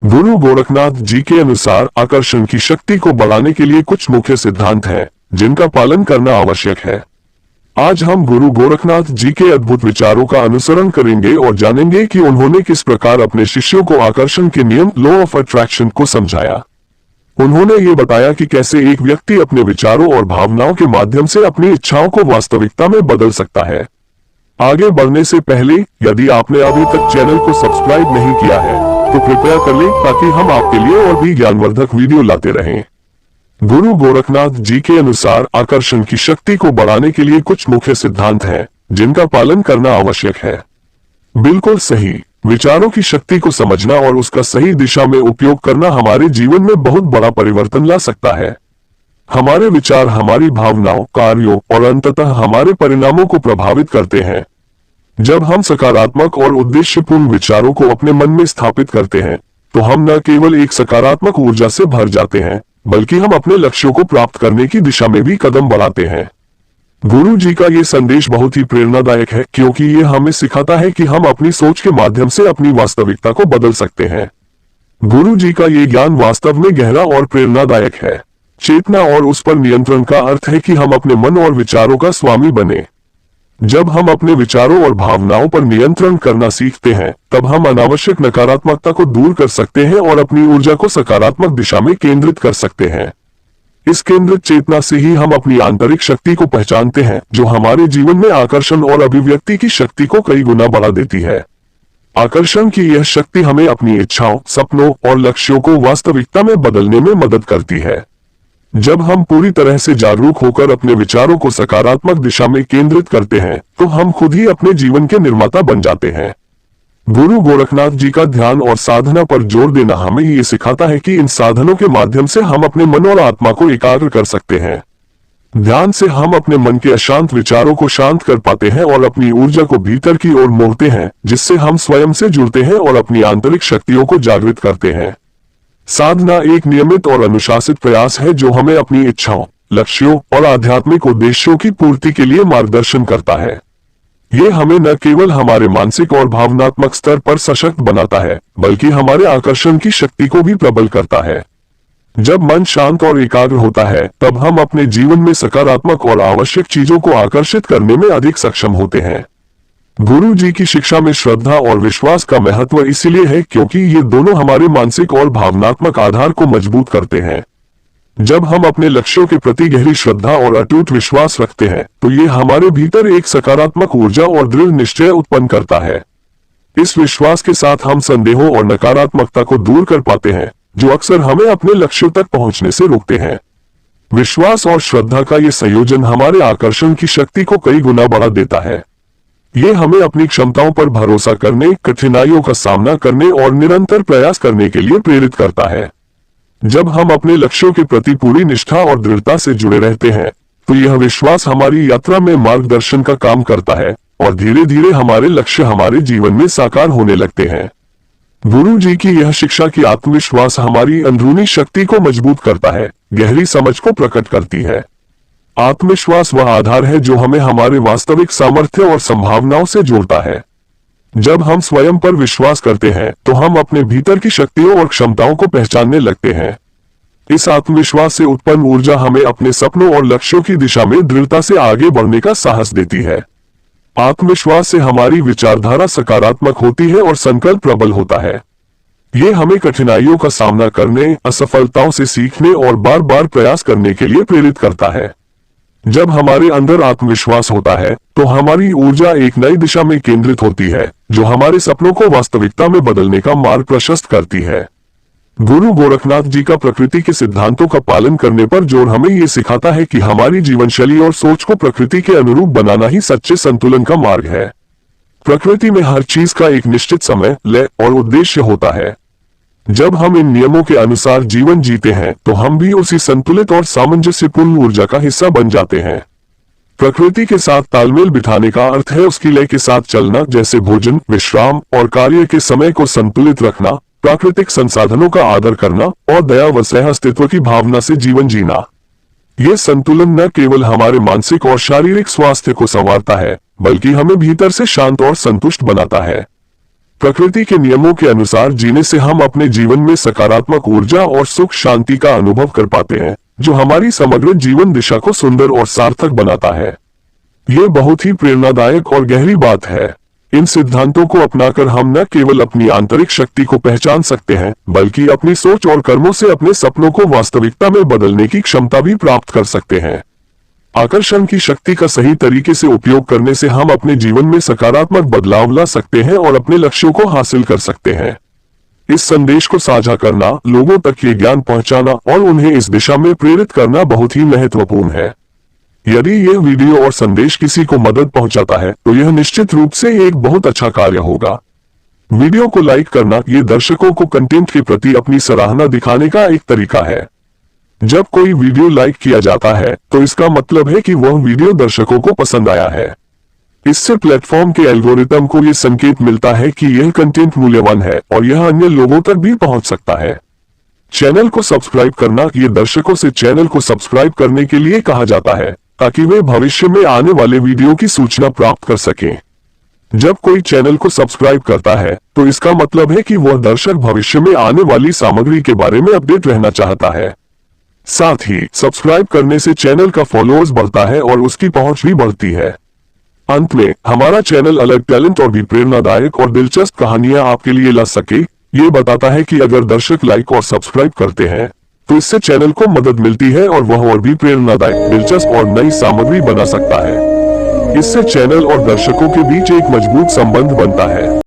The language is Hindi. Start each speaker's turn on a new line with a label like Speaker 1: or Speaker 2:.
Speaker 1: गुरु गोरखनाथ जी के अनुसार आकर्षण की शक्ति को बढ़ाने के लिए कुछ मुख्य सिद्धांत हैं, जिनका पालन करना आवश्यक है। आज हम गुरु गोरखनाथ जी के अद्भुत विचारों का अनुसरण करेंगे और जानेंगे कि उन्होंने किस प्रकार अपने शिष्यों को आकर्षण के नियम लॉ ऑफ अट्रैक्शन को समझाया। उन्होंने ये बताया कि कैसे एक व्यक्ति अपने विचारों और भावनाओं के माध्यम से अपनी इच्छाओं को वास्तविकता में बदल सकता है। आगे बढ़ने से पहले यदि आपने अभी तक चैनल को सब्सक्राइब नहीं किया है तो कृपया कर लें, ताकि हम आपके लिए और भी ज्ञानवर्धक वीडियो लाते रहें। गुरु गोरखनाथ जी के अनुसार आकर्षण की शक्ति को बढ़ाने के लिए कुछ मुख्य सिद्धांत हैं, जिनका पालन करना आवश्यक है। बिल्कुल सही। विचारों की शक्ति को समझना और उसका सही दिशा में उपयोग करना हमारे जीवन में बहुत बड़ा परिवर्तन ला सकता है। हमारे विचार हमारी भावनाओं, कार्यों और अंततः हमारे परिणामों को प्रभावित करते हैं। जब हम सकारात्मक और उद्देश्यपूर्ण विचारों को अपने मन में स्थापित करते हैं, तो हम न केवल एक सकारात्मक ऊर्जा से भर जाते हैं, बल्कि हम अपने लक्ष्यों को प्राप्त करने की दिशा में भी कदम बढ़ाते हैं। गुरु जी का ये संदेश बहुत ही प्रेरणादायक है, क्योंकि ये हमें सिखाता है कि हम अपनी सोच के माध्यम से अपनी वास्तविकता को बदल सकते हैं। गुरु जी का ये ज्ञान वास्तव में गहरा और प्रेरणादायक है। चेतना और उस पर नियंत्रण का अर्थ है कि हम अपने मन और विचारों का स्वामी बने। जब हम अपने विचारों और भावनाओं पर नियंत्रण करना सीखते हैं, तब हम अनावश्यक नकारात्मकता को दूर कर सकते हैं और अपनी ऊर्जा को सकारात्मक दिशा में केंद्रित कर सकते हैं। इस केंद्रित चेतना से ही हम अपनी आंतरिक शक्ति को पहचानते हैं, जो हमारे जीवन में आकर्षण और अभिव्यक्ति की शक्ति को कई गुना बढ़ा देती है। आकर्षण की यह शक्ति हमें अपनी इच्छाओं, सपनों और लक्ष्यों को वास्तविकता में बदलने में मदद करती है। जब हम पूरी तरह से जागरूक होकर अपने विचारों को सकारात्मक दिशा में केंद्रित करते हैं, तो हम खुद ही अपने जीवन के निर्माता बन जाते हैं। गुरु गोरखनाथ जी का ध्यान और साधना पर जोर देना हमें ये सिखाता है कि इन साधनों के माध्यम से हम अपने मन और आत्मा को एकाग्र कर सकते हैं। ध्यान से हम अपने मन के अशांत विचारों को शांत कर पाते हैं और अपनी ऊर्जा को भीतर की ओर मोड़ते हैं, जिससे हम स्वयं से जुड़ते हैं और अपनी आंतरिक शक्तियों को जागृत करते हैं। साधना एक नियमित और अनुशासित प्रयास है, जो हमें अपनी इच्छाओं, लक्ष्यों और आध्यात्मिक उद्देश्यों की पूर्ति के लिए मार्गदर्शन करता है। ये हमें न केवल हमारे मानसिक और भावनात्मक स्तर पर सशक्त बनाता है, बल्कि हमारे आकर्षण की शक्ति को भी प्रबल करता है। जब मन शांत और एकाग्र होता है, तब हम अपने जीवन में सकारात्मक और आवश्यक चीजों को आकर्षित करने में अधिक सक्षम होते हैं। गुरु जी की शिक्षा में श्रद्धा और विश्वास का महत्व इसलिए है, क्योंकि ये दोनों हमारे मानसिक और भावनात्मक आधार को मजबूत करते हैं। जब हम अपने लक्ष्यों के प्रति गहरी श्रद्धा और अटूट विश्वास रखते हैं, तो ये हमारे भीतर एक सकारात्मक ऊर्जा और दृढ़ निश्चय उत्पन्न करता है। इस विश्वास के साथ हम संदेहों और नकारात्मकता को दूर कर पाते हैं, जो अक्सर हमें अपने लक्ष्यों तक पहुंचने से रोकते हैं। विश्वास और श्रद्धा का ये संयोजन हमारे आकर्षण की शक्ति को कई गुना बढ़ा देता है। ये हमें अपनी क्षमताओं पर भरोसा करने, कठिनाइयों का सामना करने और निरंतर प्रयास करने के लिए प्रेरित करता है। जब हम अपने लक्ष्यों के प्रति पूरी निष्ठा और दृढ़ता से जुड़े रहते हैं, तो यह विश्वास हमारी यात्रा में मार्गदर्शन का काम करता है और धीरे धीरे हमारे लक्ष्य हमारे जीवन में साकार होने लगते हैं। गुरु जी की यह शिक्षा की आत्मविश्वास हमारी अंदरूनी शक्ति को मजबूत करता है, गहरी समझ को प्रकट करती है। आत्मविश्वास वह आधार है जो हमें हमारे वास्तविक सामर्थ्य और संभावनाओं से जोड़ता है। जब हम स्वयं पर विश्वास करते हैं, तो हम अपने भीतर की शक्तियों और क्षमताओं को पहचानने लगते हैं। इस आत्मविश्वास से उत्पन्न ऊर्जा हमें अपने सपनों और लक्ष्यों की दिशा में दृढ़ता से आगे बढ़ने का साहस देती है। आत्मविश्वास से हमारी विचारधारा सकारात्मक होती है और संकल्प प्रबल होता है। ये हमें कठिनाइयों का सामना करने, असफलताओं से सीखने और बार बार प्रयास करने के लिए प्रेरित करता है। जब हमारे अंदर आत्मविश्वास होता है, तो हमारी ऊर्जा एक नई दिशा में केंद्रित होती है, जो हमारे सपनों को वास्तविकता में बदलने का मार्ग प्रशस्त करती है। गुरु गोरखनाथ जी का प्रकृति के सिद्धांतों का पालन करने पर जोर हमें ये सिखाता है कि हमारी जीवनशैली और सोच को प्रकृति के अनुरूप बनाना ही सच्चे संतुलन का मार्ग है। प्रकृति में हर चीज का एक निश्चित समय, लय और उद्देश्य होता है। जब हम इन नियमों के अनुसार जीवन जीते हैं, तो हम भी उसी संतुलित और सामंजस्यपूर्ण ऊर्जा का हिस्सा बन जाते हैं। प्रकृति के साथ तालमेल बिठाने का अर्थ है उसकी लय के साथ चलना, जैसे भोजन, विश्राम और कार्य के समय को संतुलित रखना, प्राकृतिक संसाधनों का आदर करना और दया व सह अस्तित्व की भावना से जीवन जीना। ये संतुलन न केवल हमारे मानसिक और शारीरिक स्वास्थ्य को संवारता है, बल्कि हमें भीतर से शांत और संतुष्ट बनाता है। प्रकृति के नियमों के अनुसार जीने से हम अपने जीवन में सकारात्मक ऊर्जा और सुख शांति का अनुभव कर पाते हैं, जो हमारी समग्र जीवन दिशा को सुंदर और सार्थक बनाता है। ये बहुत ही प्रेरणादायक और गहरी बात है। इन सिद्धांतों को अपनाकर हम न केवल अपनी आंतरिक शक्ति को पहचान सकते हैं, बल्कि अपनी सोच और कर्मों से अपने सपनों को वास्तविकता में बदलने की क्षमता भी प्राप्त कर सकते हैं। आकर्षण की शक्ति का सही तरीके से उपयोग करने से हम अपने जीवन में सकारात्मक बदलाव ला सकते हैं और अपने लक्ष्यों को हासिल कर सकते हैं। इस संदेश को साझा करना, लोगों तक ये ज्ञान पहुंचाना और उन्हें इस दिशा में प्रेरित करना बहुत ही महत्वपूर्ण है। यदि यह वीडियो और संदेश किसी को मदद पहुंचाता है तो यह निश्चित रूप से एक बहुत अच्छा कार्य होगा। वीडियो को लाइक करना ये दर्शकों को कंटेंट के प्रति अपनी सराहना दिखाने का एक तरीका है। जब कोई वीडियो लाइक किया जाता है तो इसका मतलब है कि वह वीडियो दर्शकों को पसंद आया है। इससे प्लेटफॉर्म के एल्गोरिथम को ये संकेत मिलता है कि यह कंटेंट मूल्यवान है और यह अन्य लोगों तक भी पहुंच सकता है। चैनल को सब्सक्राइब करना, ये दर्शकों से चैनल को सब्सक्राइब करने के लिए कहा जाता है ताकि वे भविष्य में आने वाले वीडियो की सूचना प्राप्त कर सकें। जब कोई चैनल को सब्सक्राइब करता है तो इसका मतलब है कि वह दर्शक भविष्य में आने वाली सामग्री के बारे में अपडेट रहना चाहता है। साथ ही सब्सक्राइब करने से चैनल का फॉलोअर्स बढ़ता है और उसकी पहुंच भी बढ़ती है। अंत में, हमारा चैनल अलग टैलेंट और भी प्रेरणादायक और दिलचस्प कहानियां आपके लिए ला सके, ये बताता है कि अगर दर्शक लाइक और सब्सक्राइब करते हैं तो इससे चैनल को मदद मिलती है और वह और भी प्रेरणादायक, दिलचस्प और नई सामग्री बना सकता है। इससे चैनल और दर्शकों के बीच एक मजबूत संबंध बनता है।